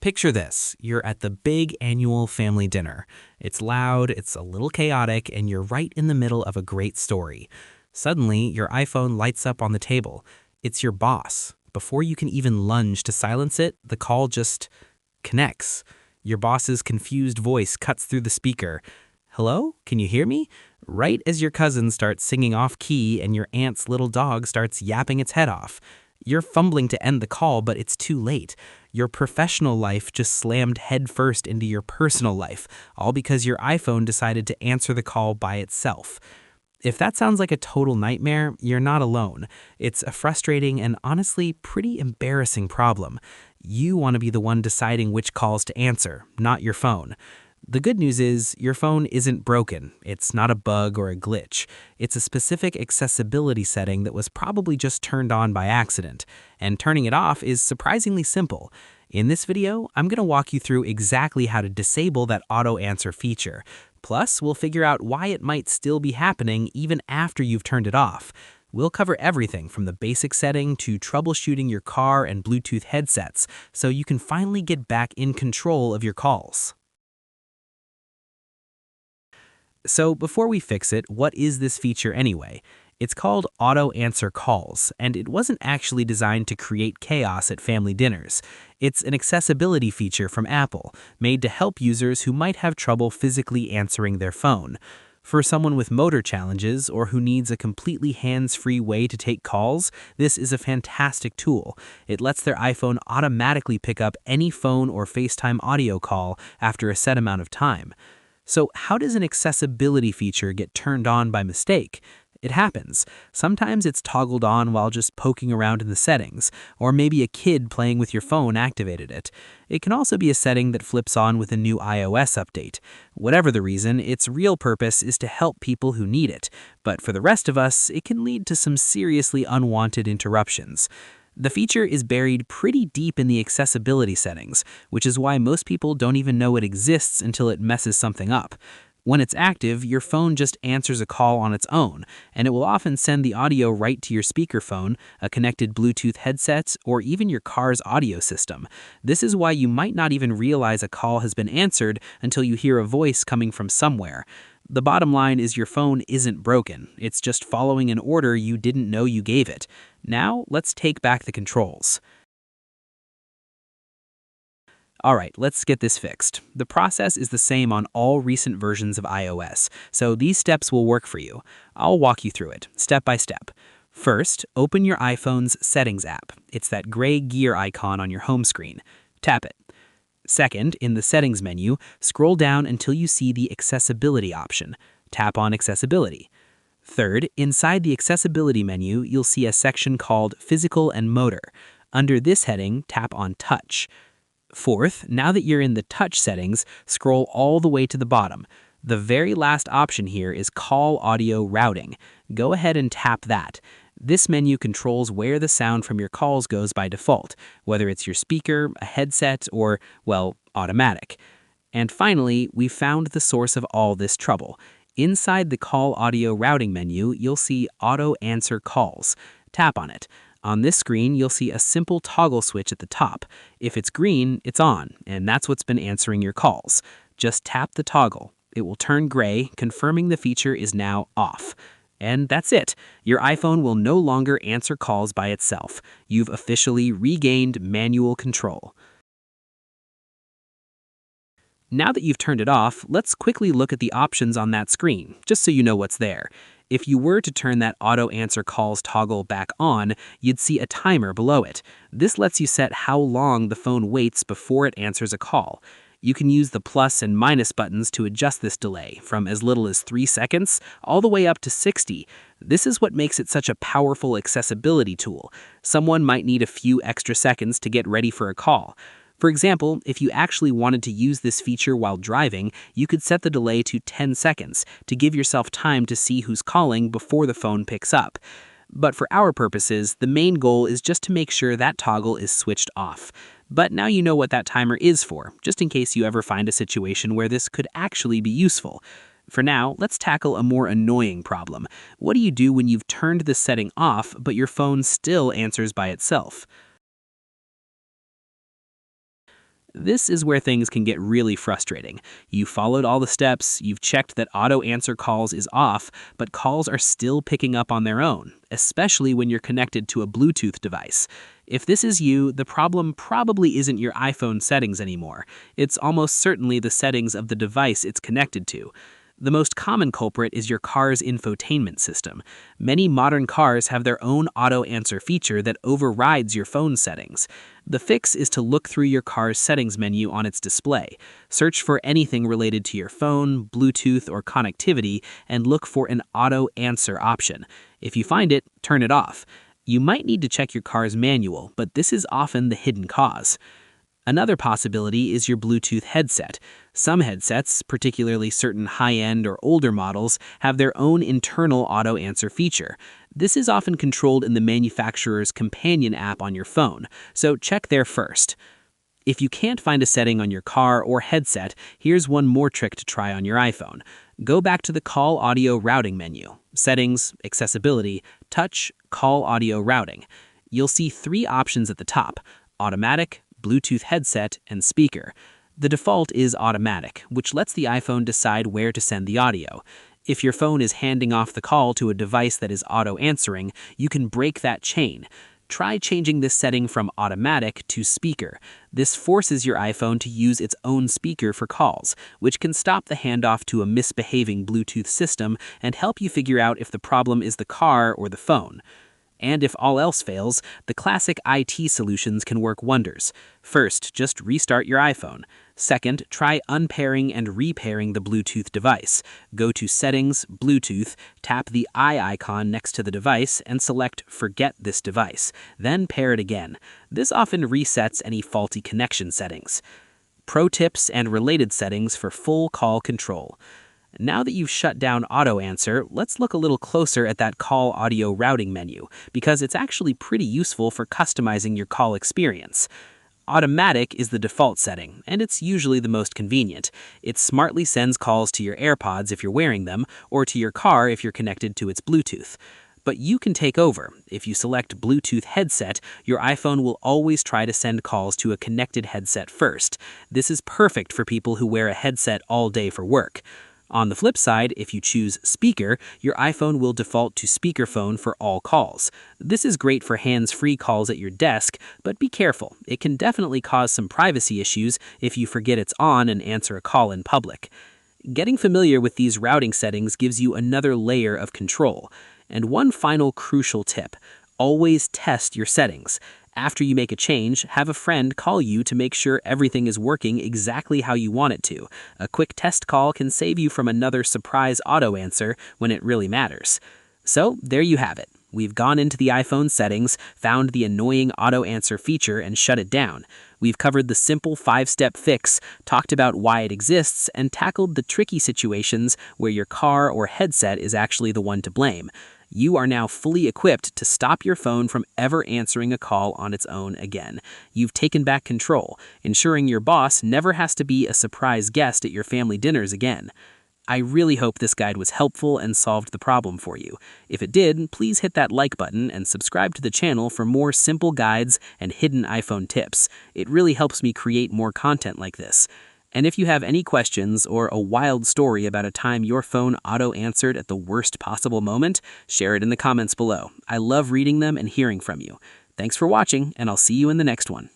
Picture this. You're at the big annual family dinner. It's loud, it's a little chaotic, and you're right in the middle of a great story. Suddenly, your iPhone lights up on the table. It's your boss. Before you can even lunge to silence it, the call just connects. Your boss's confused voice cuts through the speaker. "Hello? Can you hear me?" Right as your cousin starts singing off key and your aunt's little dog starts yapping its head off. You're fumbling to end the call, but it's too late. Your professional life just slammed headfirst into your personal life, all because your iPhone decided to answer the call by itself. If that sounds like a total nightmare, you're not alone. It's a frustrating and honestly pretty embarrassing problem. You want to be the one deciding which calls to answer, not your phone. The good news is your phone isn't broken. It's not a bug or a glitch. It's a specific accessibility setting that was probably just turned on by accident, and turning it off is surprisingly simple. In this video, I'm going to walk you through exactly how to disable that auto answer feature. Plus, we'll figure out why it might still be happening even after you've turned it off. We'll cover everything from the basic setting to troubleshooting your car and Bluetooth headsets so you can finally get back in control of your calls. So before we fix it, what is this feature anyway? It's called Auto Answer Calls, and it wasn't actually designed to create chaos at family dinners. It's an accessibility feature from Apple, made to help users who might have trouble physically answering their phone. For someone with motor challenges or who needs a completely hands-free way to take calls, this is a fantastic tool. It lets their iPhone automatically pick up any phone or FaceTime audio call after a set amount of time. So how does an accessibility feature get turned on by mistake? It happens. Sometimes it's toggled on while just poking around in the settings, or maybe a kid playing with your phone activated it. It can also be a setting that flips on with a new iOS update. Whatever the reason, its real purpose is to help people who need it, but for the rest of us, it can lead to some seriously unwanted interruptions. The feature is buried pretty deep in the accessibility settings, which is why most people don't even know it exists until it messes something up. When it's active, your phone just answers a call on its own, and it will often send the audio right to your speakerphone, a connected Bluetooth headset, or even your car's audio system. This is why you might not even realize a call has been answered until you hear a voice coming from somewhere. The bottom line is your phone isn't broken. It's just following an order you didn't know you gave it. Now, let's take back the controls. Alright, let's get this fixed. The process is the same on all recent versions of iOS, so these steps will work for you. I'll walk you through it, step by step. First, open your iPhone's Settings app. It's that gray gear icon on your home screen. Tap it. Second, in the Settings menu, scroll down until you see the Accessibility option. Tap on Accessibility. Third, inside the Accessibility menu, you'll see a section called Physical and Motor. Under this heading, tap on Touch. Fourth, now that you're in the Touch settings, scroll all the way to the bottom. The very last option here is Call Audio Routing. Go ahead and tap that. This menu controls where the sound from your calls goes by default, whether it's your speaker, a headset, or, well, automatic. And finally, we found the source of all this trouble. Inside the Call Audio Routing menu, you'll see Auto Answer Calls. Tap on it. On this screen, you'll see a simple toggle switch at the top. If it's green, it's on, and that's what's been answering your calls. Just tap the toggle. It will turn gray, confirming the feature is now off. And that's it. Your iPhone will no longer answer calls by itself. You've officially regained manual control. Now that you've turned it off, let's quickly look at the options on that screen, just so you know what's there. If you were to turn that Auto Answer Calls toggle back on, you'd see a timer below it. This lets you set how long the phone waits before it answers a call. You can use the plus and minus buttons to adjust this delay, from as little as 3 seconds all the way up to 60. This is what makes it such a powerful accessibility tool. Someone might need a few extra seconds to get ready for a call. For example, if you actually wanted to use this feature while driving, you could set the delay to 10 seconds to give yourself time to see who's calling before the phone picks up. But for our purposes, the main goal is just to make sure that toggle is switched off. But now you know what that timer is for, just in case you ever find a situation where this could actually be useful. For now, let's tackle a more annoying problem. What do you do when you've turned the setting off, but your phone still answers by itself? This is where things can get really frustrating. You followed all the steps, you've checked that auto answer calls is off, but calls are still picking up on their own, especially when you're connected to a Bluetooth device. If this is you, the problem probably isn't your iPhone settings anymore. It's almost certainly the settings of the device it's connected to. The most common culprit is your car's infotainment system. Many modern cars have their own auto answer feature that overrides your phone settings. The fix is to look through your car's settings menu on its display. Search for anything related to your phone, Bluetooth, or connectivity, and look for an auto answer option. If you find it, turn it off. You might need to check your car's manual, but this is often the hidden cause. Another possibility is your Bluetooth headset. Some headsets, particularly certain high-end or older models, have their own internal auto answer feature. This is often controlled in the manufacturer's companion app on your phone, so check there first. If you can't find a setting on your car or headset, here's one more trick to try on your iPhone. Go back to the Call Audio Routing menu, Settings, Accessibility, Touch, Call Audio Routing. You'll see 3 options at the top: Automatic, Bluetooth headset, and speaker. The default is automatic, which lets the iPhone decide where to send the audio. If your phone is handing off the call to a device that is auto-answering, you can break that chain. Try changing this setting from automatic to speaker. This forces your iPhone to use its own speaker for calls, which can stop the handoff to a misbehaving Bluetooth system and help you figure out if the problem is the car or the phone. And if all else fails, the classic IT solutions can work wonders. First, just restart your iPhone. Second, try unpairing and repairing the Bluetooth device. Go to Settings, Bluetooth, tap the eye icon next to the device, and select Forget this device. Then pair it again. This often resets any faulty connection settings. Pro tips and related settings for full call control. Now that you've shut down auto answer, let's look a little closer at that call audio routing menu, because it's actually pretty useful for customizing your call experience. Automatic is the default setting, and it's usually the most convenient. It smartly sends calls to your AirPods if you're wearing them, or to your car if you're connected to its Bluetooth. But you can take over. If you select Bluetooth headset, your iPhone will always try to send calls to a connected headset first. This is perfect for people who wear a headset all day for work. On the flip side, if you choose speaker, your iPhone will default to speakerphone for all calls. This is great for hands-free calls at your desk, but be careful. It can definitely cause some privacy issues if you forget it's on and answer a call in public. Getting familiar with these routing settings gives you another layer of control. And one final crucial tip: always test your settings. After you make a change, have a friend call you to make sure everything is working exactly how you want it to. A quick test call can save you from another surprise auto answer when it really matters. So there you have it. We've gone into the iPhone settings, found the annoying auto answer feature, and shut it down. We've covered the simple 5-step fix, talked about why it exists, and tackled the tricky situations where your car or headset is actually the one to blame. You are now fully equipped to stop your phone from ever answering a call on its own again. You've taken back control, ensuring your boss never has to be a surprise guest at your family dinners again. I really hope this guide was helpful and solved the problem for you. If it did, please hit that like button and subscribe to the channel for more simple guides and hidden iPhone tips. It really helps me create more content like this. And if you have any questions or a wild story about a time your phone auto-answered at the worst possible moment, share it in the comments below. I love reading them and hearing from you. Thanks for watching, and I'll see you in the next one.